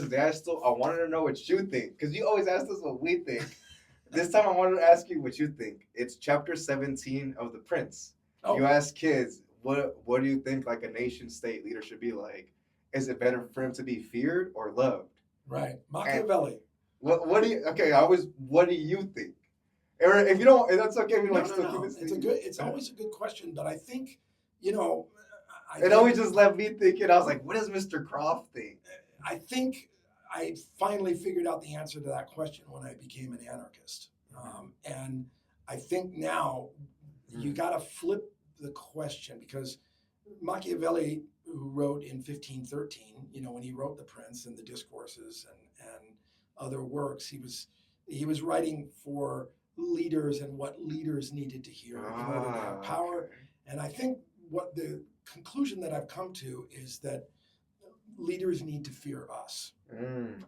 this day, I wanted to know what you think, because you always ask us what we think. This time I wanted to ask you what you think. It's chapter 17 of The Prince. Oh, You ask kids, what do you think like a nation state leader should be like? Is it better for him to be feared or loved? right. And Machiavelli. what do you okay, I always what do you think? Or if you don't, that's okay. If you No, like no, still keep no. it It's a good. It's always a good question, but I think, you know, I It think always just left me thinking. I was like, what does Mr. Croft think? I think I finally figured out the answer to that question when I became an anarchist. And I think now you got to flip the question, because Machiavelli, who wrote in 1513, when he wrote The Prince and the Discourses and other works, he was writing for leaders and what leaders needed to hear in order to have power. Okay. And I think what the conclusion that I've come to is that leaders need to fear us.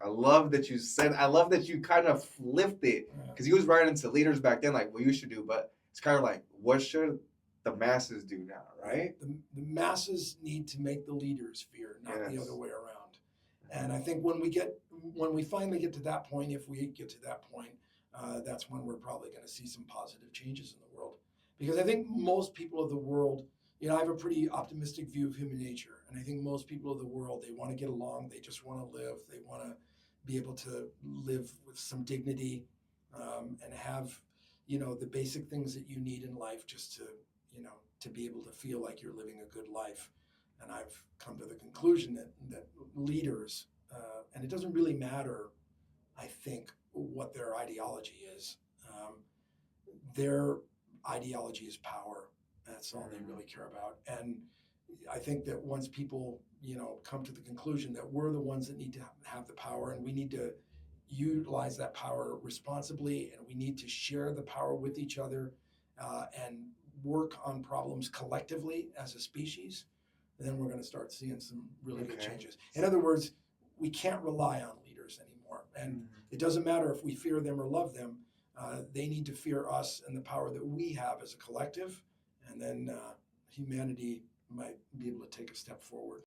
I love that you said. I love that you kind of flipped it, because he was writing to leaders back then, like what you should do. But it's kind of like, what should the masses do now, right? The masses need to make the leaders fear, not the other way around. And I think when we finally get to that point, if we get to that point, that's when we're probably going to see some positive changes in the world. Because I think most people of the world, I have a pretty optimistic view of human nature. And I think most people of the world, they want to get along. They just want to live. They want to be able to live with some dignity, and have, the basic things that you need in life just to be able to feel like you're living a good life. And I've come to the conclusion that leaders, and it doesn't really matter, I think, what their ideology is. Their ideology is power. That's all they really care about. And I think that once people, come to the conclusion that we're the ones that need to have the power, and we need to utilize that power responsibly, and we need to share the power with each other, and work on problems collectively as a species, then we're going to start seeing some really good changes. In other words, we can't rely on leaders anymore. And it doesn't matter if we fear them or love them. They need to fear us and the power that we have as a collective. And then humanity might be able to take a step forward.